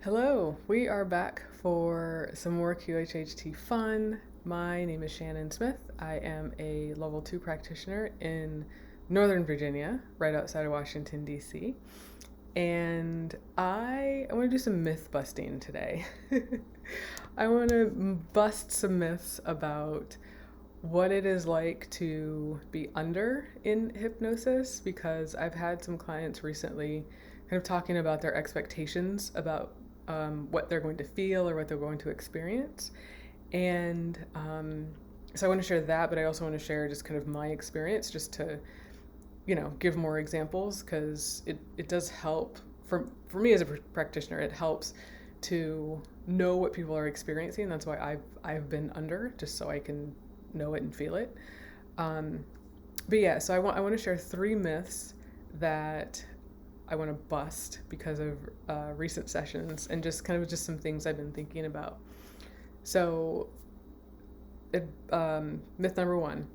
Hello, we are back for some more QHHT fun. My name is Shannon Smith. I am a level 2 practitioner in Northern Virginia, right outside of Washington, D.C. And I want to do some myth busting today. I want to bust some myths about what it is like to be under in hypnosis because I've had some clients recently kind of talking about their expectations about what they're going to feel or what they're going to experience. And so I want to share that, but I also want to share just kind of my experience just to, give more examples because it does help for me as a practitioner. It helps to know what people are experiencing. That's why I've been under, just so I can know it and feel it. Um, but yeah, so I want to share three myths that I want to bust because of recent sessions and just some things I've been thinking about. So, myth number one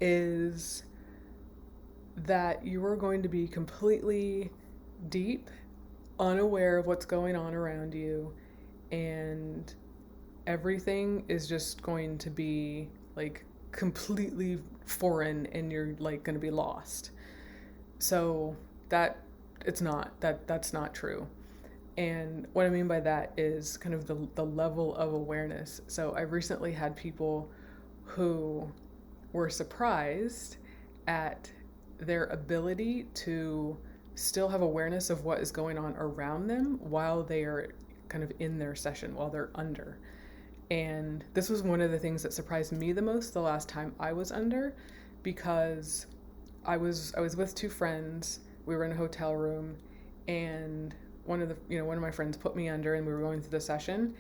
is that you are going to be completely deep, unaware of what's going on around you, and everything is just going to be like completely foreign and you're like going to be lost. So that that's not true. And what I mean by that is kind of the level of awareness. So I've recently had people who were surprised at their ability to still have awareness of what is going on around them while they are kind of in their session, while they're under. And this was one of the things that surprised me the most the last time I was under, because I was with two friends. We were in a hotel room, and one of my friends put me under, and we were going through the session,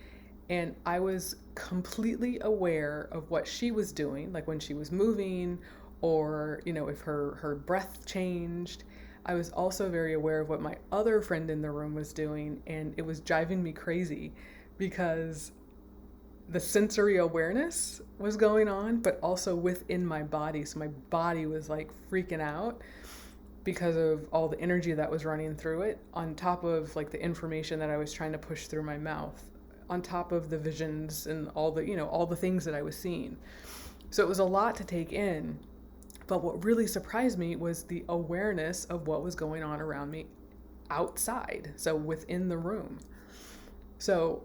and I was completely aware of what she was doing, like when she was moving, or if her breath changed. I was also very aware of what my other friend in the room was doing, and it was driving me crazy because the sensory awareness was going on, but also within my body. So my body was like freaking out because of all the energy that was running through it, on top of like the information that I was trying to push through my mouth, on top of the visions and all the things that I was seeing. So it was a lot to take in. But what really surprised me was the awareness of what was going on around me outside, so within the room. So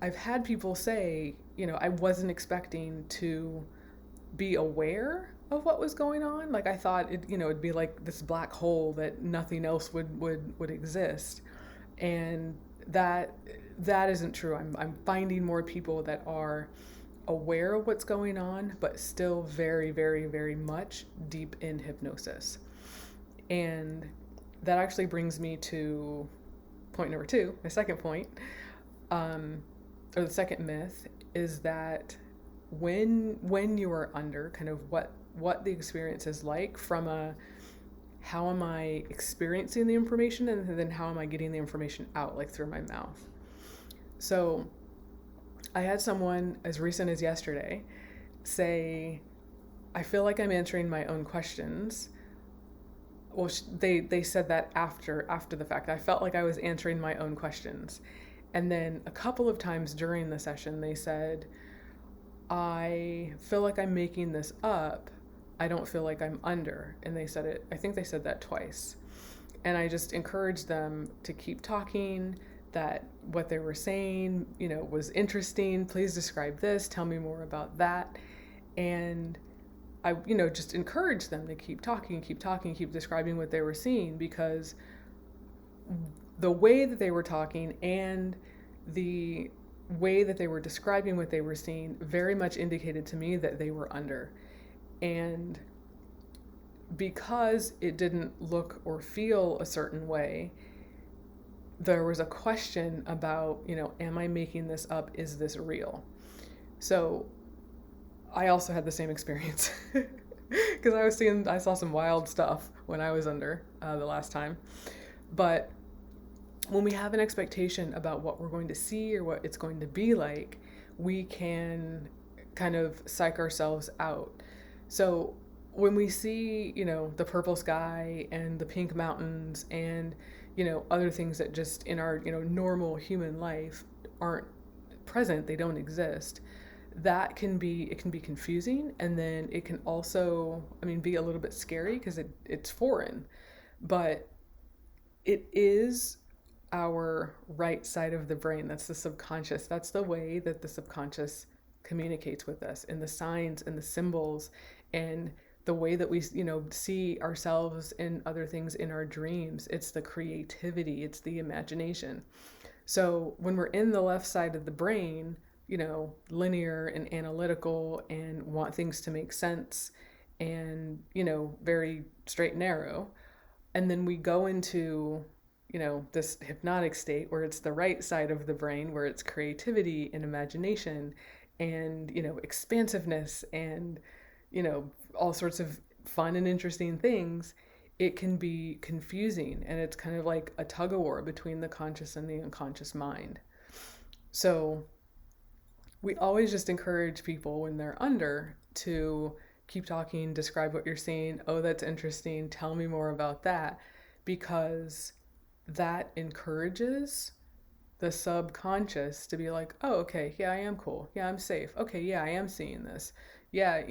I've had people say, I wasn't expecting to be aware of what was going on. Like I thought it'd be like this black hole that nothing else would exist. And that isn't true. I'm finding more people that are aware of what's going on, but still very, very, very much deep in hypnosis. And that actually brings me to point number two, my second point. Or the second myth is that when you are under, kind of what the experience is like from a how am I experiencing the information, and then how am I getting the information out, like through my mouth. So I had someone as recent as yesterday say, I feel like I'm answering my own questions. Well, they said that after the fact. I felt like I was answering my own questions. And then a couple of times during the session, they said, I feel like I'm making this up. I don't feel like I'm under. And they said it, I think they said that twice. And I just encouraged them to keep talking, that what they were saying, was interesting. Please describe this. Tell me more about that. And I, just encouraged them to keep talking, keep describing what they were seeing, because the way that they were talking and the way that they were describing what they were seeing very much indicated to me that they were under. And because it didn't look or feel a certain way, there was a question about, am I making this up? Is this real? So I also had the same experience because I saw some wild stuff when I was under the last time. But when we have an expectation about what we're going to see or what it's going to be like, we can kind of psych ourselves out. So when we see, the purple sky and the pink mountains and, other things that just in our, normal human life aren't present, they don't exist. It can be confusing, and then it can also, be a little bit scary because it's foreign, but it is our right side of the brain. That's the subconscious. That's the way that the subconscious communicates with us, and the signs and the symbols, and the way that we, see ourselves and other things in our dreams. It's the creativity, it's the imagination. So when we're in the left side of the brain, linear and analytical, and want things to make sense, and, very straight and narrow, and then we go into, this hypnotic state where it's the right side of the brain, where it's creativity and imagination, and, expansiveness, and, all sorts of fun and interesting things. It can be confusing, and it's kind of like a tug of war between the conscious and the unconscious mind. So we always just encourage people when they're under to keep talking, describe what you're seeing. Oh, that's interesting. Tell me more about that. Because that encourages the subconscious to be like, oh, okay, yeah, I am cool. Yeah, I'm safe. Okay, yeah, I am seeing this. Yeah,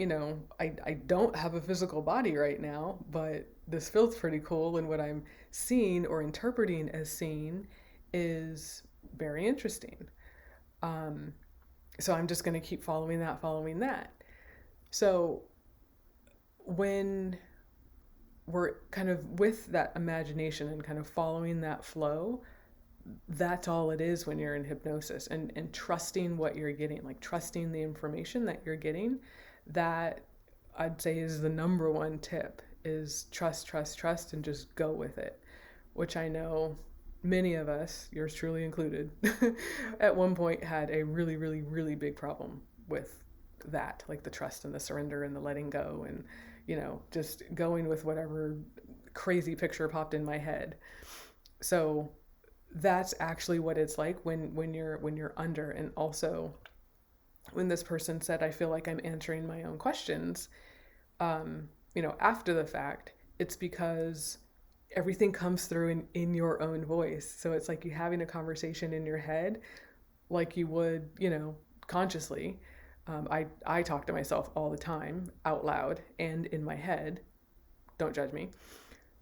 I don't have a physical body right now, but this feels pretty cool. And what I'm seeing or interpreting as seeing is very interesting. Um, so I'm just going to keep following that. So when we're kind of with that imagination and kind of following that flow, that's all it is when you're in hypnosis, and trusting what you're getting, like trusting the information that you're getting. That, I'd say, is the number one tip, is trust, and just go with it, which I know many of us, yours truly included, at one point had a really, really, really big problem with that, like the trust and the surrender and the letting go, and, just going with whatever crazy picture popped in my head. So that's actually what it's like when you're under. And also, when this person said, I feel like I'm answering my own questions, after the fact, it's because everything comes through in your own voice. So it's like you having a conversation in your head, like you would, consciously. I talk to myself all the time, out loud and in my head. Don't judge me.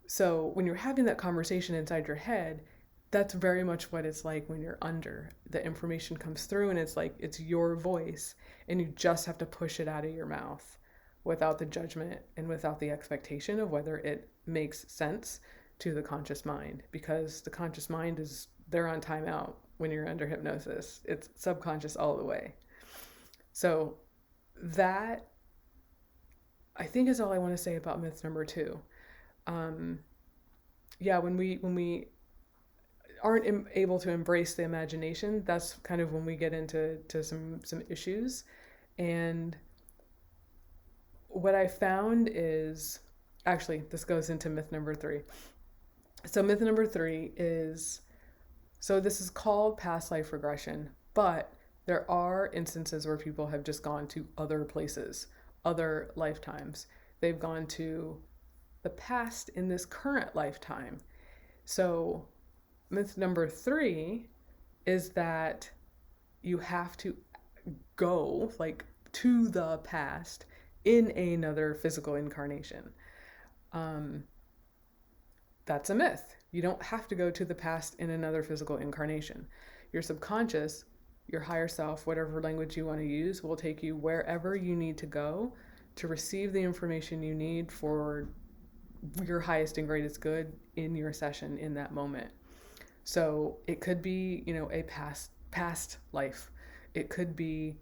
So when you're having that conversation inside your head, that's very much what it's like when you're under. The information comes through, and it's like it's your voice, and you just have to push it out of your mouth without the judgment and without the expectation of whether it makes sense to the conscious mind, because the conscious mind they're on timeout when you're under hypnosis. It's subconscious all the way. So that, I think, is all I want to say about myth number 2. Yeah, when we aren't able to embrace the imagination, that's kind of when we get into some issues. And what I found is, actually, this goes into myth number 3. So myth number 3 is, so this is called past life regression, but there are instances where people have just gone to other places, other lifetimes. They've gone to the past in this current lifetime. So myth number 3 is that you have to go, like, to the past in another physical incarnation. That's a myth. You don't have to go to the past in another physical incarnation. Your subconscious, your higher self, whatever language you want to use, will take you wherever you need to go to receive the information you need for your highest and greatest good in your session in that moment. So it could be, a past life. It could be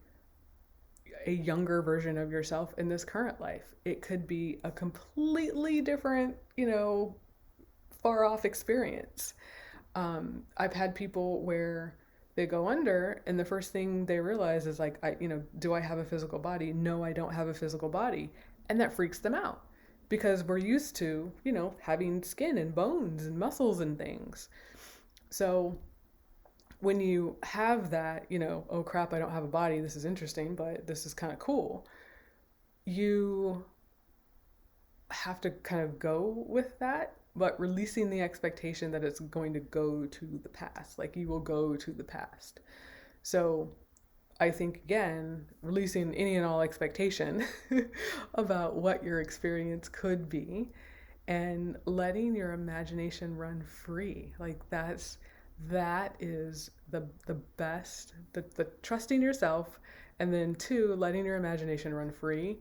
a younger version of yourself in this current life. It could be a completely different, far off experience. I've had people where they go under, and the first thing they realize is like, do I have a physical body? No, I don't have a physical body. And that freaks them out, because we're used to, having skin and bones and muscles and things. So when you have that, oh crap, I don't have a body, this is interesting, but this is kind of cool, you have to kind of go with that but releasing the expectation that it's going to go to the past, like you will go to the past. So I think, again, releasing any and all expectation about what your experience could be and letting your imagination run free. Like that is the best, the trusting yourself, and then two, letting your imagination run free.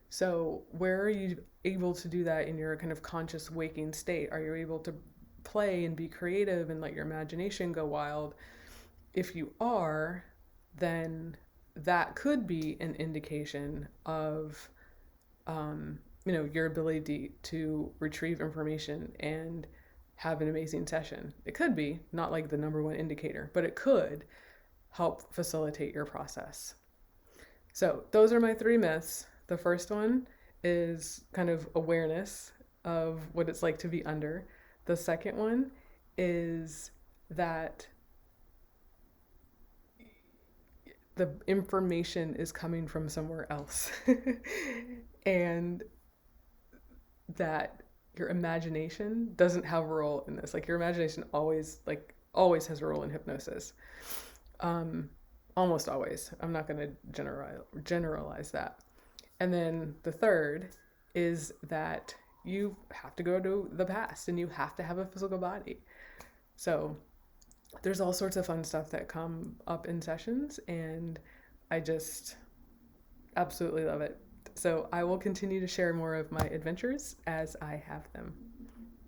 So where are you able to do that in your kind of conscious waking state? Are you able to play and be creative and let your imagination go wild? If you are, then that could be an indication of your ability to retrieve information and have an amazing session. It could be not like the number one indicator, but it could help facilitate your process. So those are my three myths. The first one is kind of awareness of what it's like to be under. The second one is that the information is coming from somewhere else and that your imagination doesn't have a role in this. Like your imagination always has a role in hypnosis. Almost always. I'm not going to generalize that. And then the third is that you have to go to the past and you have to have a physical body. So there's all sorts of fun stuff that come up in sessions, and I just absolutely love it. So I will continue to share more of my adventures as I have them.